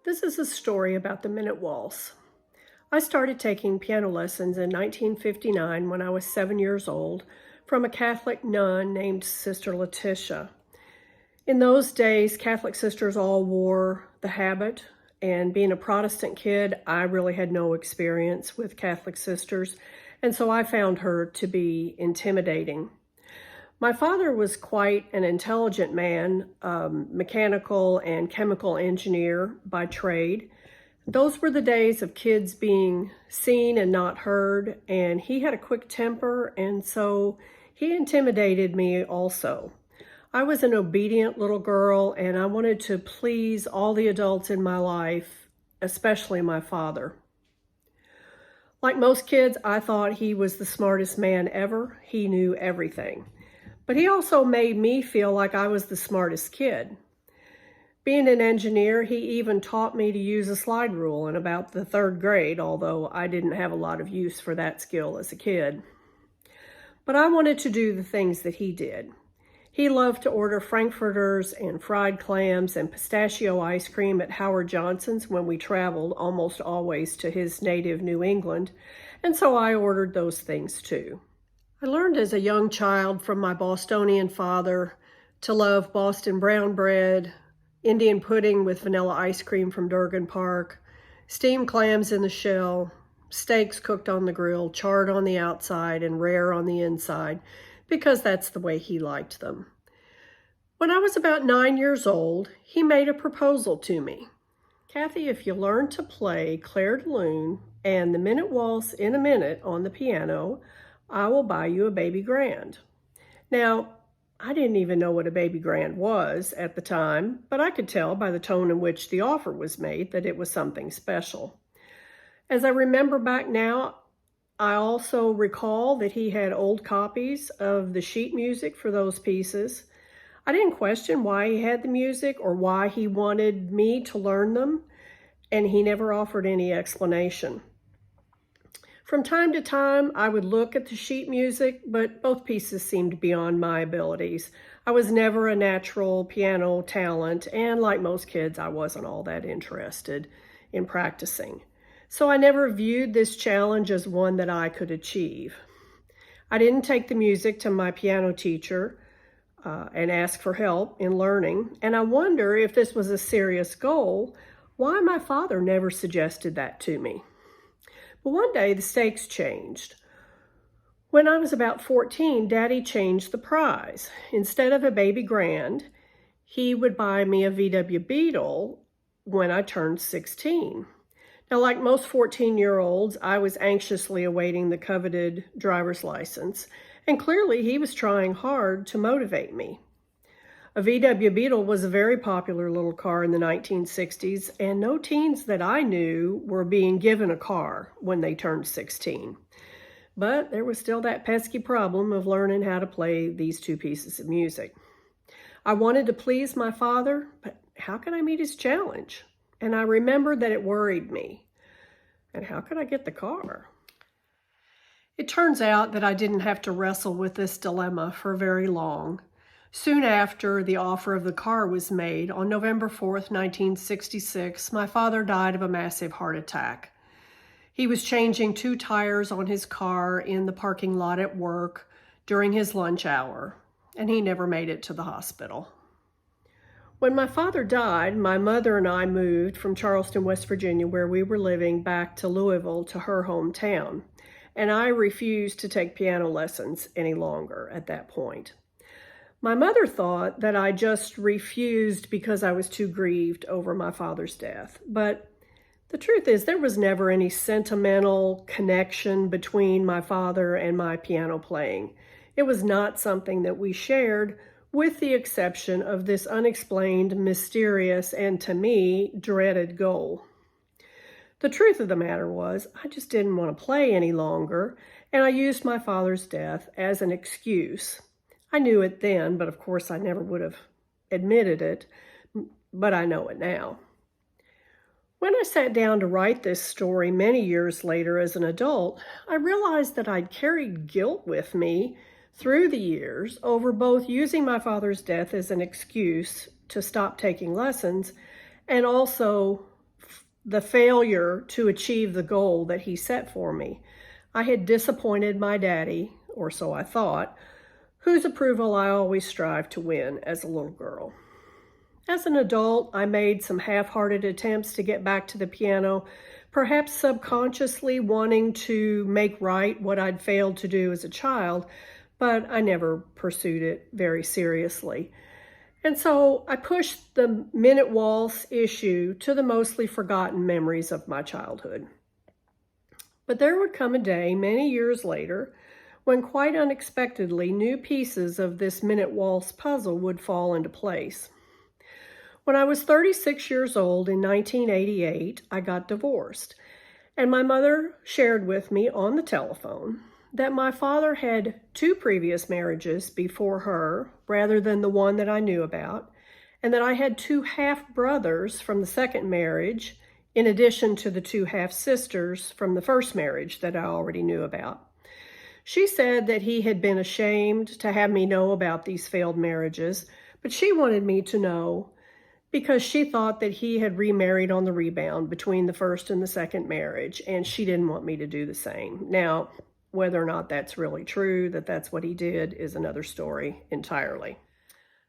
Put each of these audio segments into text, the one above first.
This is a story about the Minute Waltz. I started taking piano lessons in 1959 when I was 7 years old from a Catholic nun named Sister Letitia. In those days, Catholic sisters all wore the habit, and being a Protestant kid, I really had no experience with Catholic sisters, and so I found her to be intimidating. My father was quite an intelligent man, mechanical and chemical engineer by trade. Those were the days of kids being seen and not heard, and he had a quick temper, and so he intimidated me also. I was an obedient little girl, and I wanted to please all the adults in my life, especially my father. Like most kids, I thought he was the smartest man ever. He knew everything. But he also made me feel like I was the smartest kid. Being an engineer, he even taught me to use a slide rule in about the 3rd grade, although I didn't have a lot of use for that skill as a kid. But I wanted to do the things that he did. He loved to order frankfurters and fried clams and pistachio ice cream at Howard Johnson's when we traveled, almost always to his native New England, and so I ordered those things too. I learned as a young child from my Bostonian father to love Boston brown bread, Indian pudding with vanilla ice cream from Durgan Park, steamed clams in the shell, steaks cooked on the grill, charred on the outside and rare on the inside, because that's the way he liked them. When I was about 9 years old, he made a proposal to me. "Kathy, if you learn to play Clair de Lune and the Minute Waltz in a minute on the piano, I will buy you a baby grand." Now, I didn't even know what a baby grand was at the time, but I could tell by the tone in which the offer was made that it was something special. As I remember back now, I also recall that he had old copies of the sheet music for those pieces. I didn't question why he had the music or why he wanted me to learn them, and he never offered any explanation. From time to time, I would look at the sheet music, but both pieces seemed beyond my abilities. I was never a natural piano talent, and like most kids, I wasn't all that interested in practicing. So I never viewed this challenge as one that I could achieve. I didn't take the music to my piano teacher and ask for help in learning, and I wonder if this was a serious goal, why my father never suggested that to me. But one day the stakes changed. When I was about 14, Daddy changed the prize. Instead of a baby grand, he would buy me a VW Beetle when I turned 16. Now, like most 14-year-olds, I was anxiously awaiting the coveted driver's license, and clearly he was trying hard to motivate me. A VW Beetle was a very popular little car in the 1960s, and no teens that I knew were being given a car when they turned 16. But there was still that pesky problem of learning how to play these two pieces of music. I wanted to please my father, but how could I meet his challenge? And I remembered that it worried me. And how could I get the car? It turns out that I didn't have to wrestle with this dilemma for very long. Soon after the offer of the car was made, on November 4th, 1966, my father died of a massive heart attack. He was changing 2 tires on his car in the parking lot at work during his lunch hour, and he never made it to the hospital. When my father died, my mother and I moved from Charleston, West Virginia, where we were living, back to Louisville, to her hometown, and I refused to take piano lessons any longer at that point. My mother thought that I just refused because I was too grieved over my father's death. But the truth is, there was never any sentimental connection between my father and my piano playing. It was not something that we shared, with the exception of this unexplained, mysterious, and to me, dreaded goal. The truth of the matter was, I just didn't want to play any longer, and I used my father's death as an excuse. I knew it then, but of course I never would have admitted it, but I know it now. When I sat down to write this story many years later as an adult, I realized that I'd carried guilt with me through the years over both using my father's death as an excuse to stop taking lessons and also the failure to achieve the goal that he set for me. I had disappointed my daddy, or so I thought, whose approval I always strived to win as a little girl. As an adult, I made some half-hearted attempts to get back to the piano, perhaps subconsciously wanting to make right what I'd failed to do as a child, but I never pursued it very seriously. And so I pushed the minute waltz issue to the mostly forgotten memories of my childhood. But there would come a day many years later when quite unexpectedly new pieces of this minute waltz puzzle would fall into place. When I was 36 years old in 1988, I got divorced, and my mother shared with me on the telephone that my father had 2 previous marriages before her, rather than the one that I knew about, and that I had 2 half-brothers from the second marriage, in addition to the 2 half-sisters from the first marriage that I already knew about. She said that he had been ashamed to have me know about these failed marriages, but she wanted me to know because she thought that he had remarried on the rebound between the first and the second marriage, and she didn't want me to do the same. Now, whether or not that's really true, that that's what he did, is another story entirely.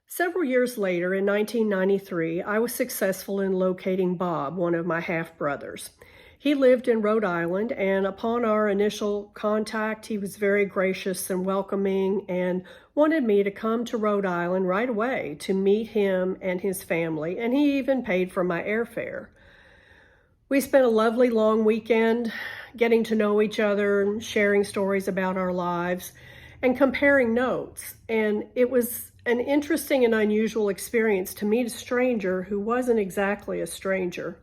Several years later, in 1993, I was successful in locating Bob, one of my half-brothers. He lived in Rhode Island, and upon our initial contact, he was very gracious and welcoming and wanted me to come to Rhode Island right away to meet him and his family, and he even paid for my airfare. We spent a lovely long weekend getting to know each other and sharing stories about our lives and comparing notes. And it was an interesting and unusual experience to meet a stranger who wasn't exactly a stranger,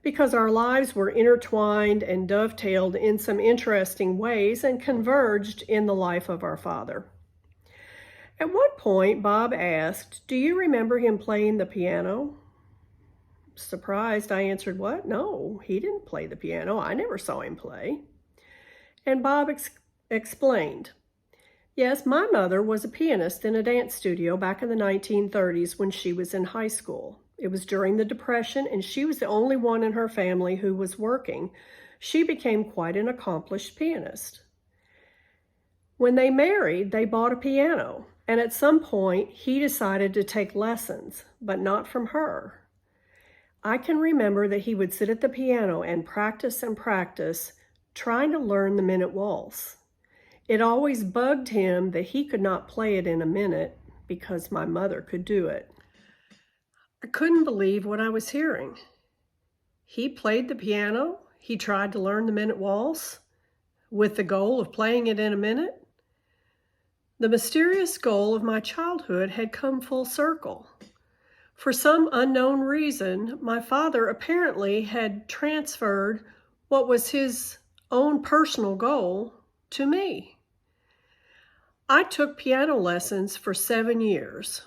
because our lives were intertwined and dovetailed in some interesting ways and converged in the life of our father. At one point, Bob asked, "Do you remember him playing the piano?" Surprised, I answered, "What? No, he didn't play the piano. I never saw him play." And Bob explained, "Yes, my mother was a pianist in a dance studio back in the 1930s when she was in high school. It was during the Depression, and she was the only one in her family who was working. She became quite an accomplished pianist. When they married, they bought a piano, and at some point, he decided to take lessons, but not from her. I can remember that he would sit at the piano and practice, trying to learn the minute waltz. It always bugged him that he could not play it in a minute because my mother could do it. I couldn't believe what I was hearing. He played the piano, he tried to learn the minute waltz, with the goal of playing it in a minute. The mysterious goal of my childhood had come full circle. For some unknown reason, my father apparently had transferred what was his own personal goal to me. I took piano lessons for 7 years.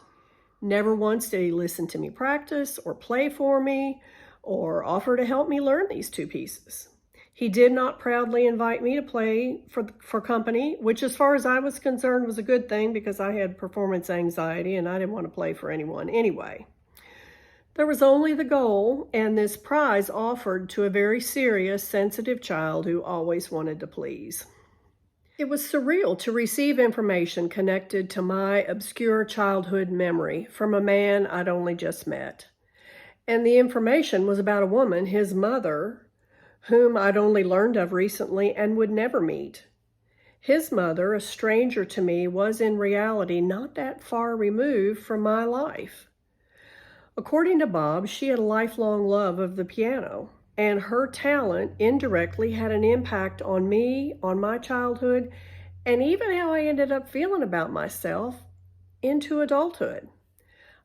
Never once did he listen to me practice or play for me or offer to help me learn these 2 pieces. He did not proudly invite me to play for company, which as far as I was concerned was a good thing because I had performance anxiety and I didn't want to play for anyone anyway. There was only the goal and this prize offered to a very serious, sensitive child who always wanted to please. It was surreal to receive information connected to my obscure childhood memory from a man I'd only just met. And the information was about a woman, his mother, whom I'd only learned of recently and would never meet. His mother, a stranger to me, was in reality not that far removed from my life. According to Bob, she had a lifelong love of the piano, and her talent indirectly had an impact on me, on my childhood, and even how I ended up feeling about myself into adulthood.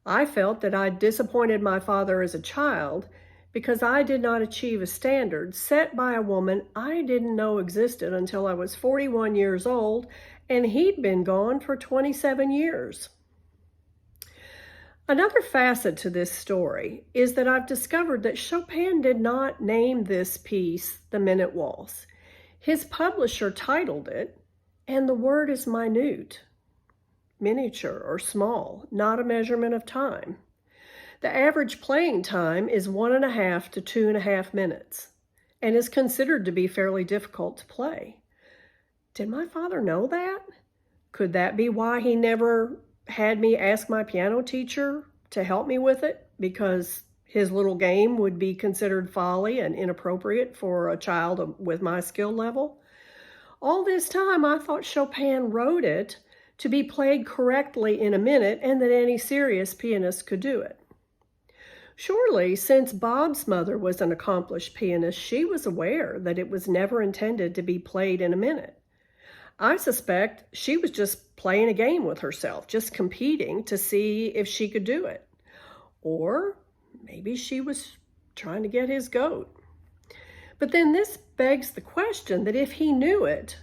I felt that I'd disappointed my father as a child because I did not achieve a standard set by a woman I didn't know existed until I was 41 years old, and he'd been gone for 27 years. Another facet to this story is that I've discovered that Chopin did not name this piece the Minute Waltz. His publisher titled it, and the word is minute, miniature or small, not a measurement of time. The average playing time is 1.5 to 2.5 minutes and is considered to be fairly difficult to play. Did my father know that? Could that be why he never had me ask my piano teacher to help me with it? Because his little game would be considered folly and inappropriate for a child with my skill level? All this time, I thought Chopin wrote it to be played correctly in a minute and that any serious pianist could do it. Surely, since Bob's mother was an accomplished pianist, she was aware that it was never intended to be played in a minute. I suspect she was just playing a game with herself, just competing to see if she could do it. Or maybe she was trying to get his goat. But then this begs the question that if he knew it,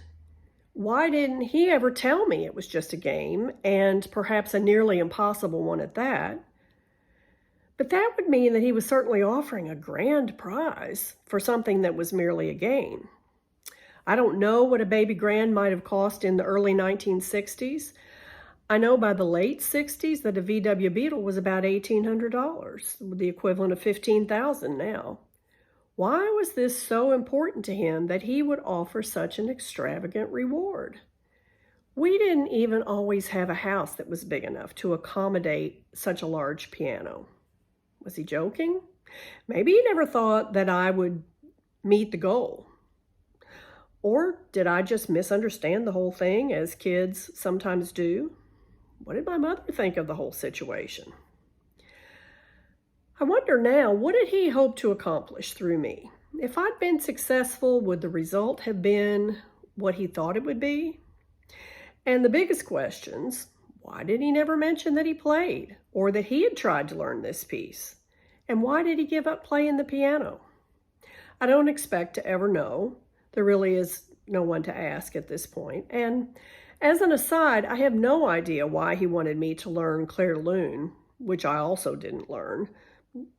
why didn't he ever tell me it was just a game, and perhaps a nearly impossible one at that? But that would mean that he was certainly offering a grand prize for something that was merely a game. I don't know what a baby grand might have cost in the early 1960s. I know by the late 60s that a VW Beetle was about $1,800, the equivalent of $15,000 now. Why was this so important to him that he would offer such an extravagant reward? We didn't even always have a house that was big enough to accommodate such a large piano. Was he joking? Maybe he never thought that I would meet the goal. Or did I just misunderstand the whole thing, as kids sometimes do? What did my mother think of the whole situation? I wonder now, what did he hope to accomplish through me? If I'd been successful, would the result have been what he thought it would be? And the biggest questions, why did he never mention that he played or that he had tried to learn this piece? And why did he give up playing the piano? I don't expect to ever know. There really is no one to ask at this point. And as an aside, I have no idea why he wanted me to learn Clair de Lune, which I also didn't learn.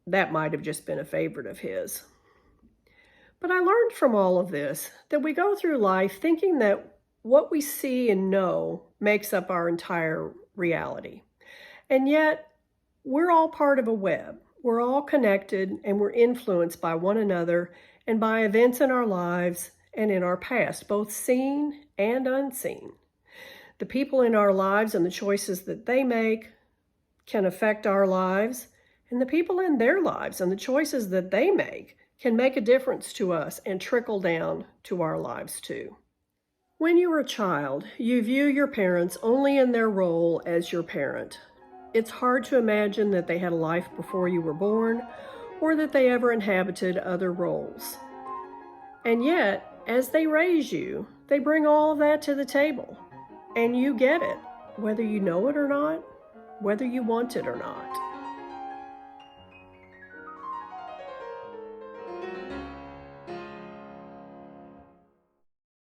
That might have just been a favorite of his. But I learned from all of this that we go through life thinking that what we see and know makes up our entire reality. And yet, we're all part of a web. We're all connected and we're influenced by one another and by events in our lives and in our past, both seen and unseen. The people in our lives and the choices that they make can affect our lives, and the people in their lives and the choices that they make can make a difference to us and trickle down to our lives too. When you are a child, you view your parents only in their role as your parent. It's hard to imagine that they had a life before you were born or that they ever inhabited other roles. And yet, as they raise you, they bring all of that to the table. And you get it, whether you know it or not, whether you want it or not.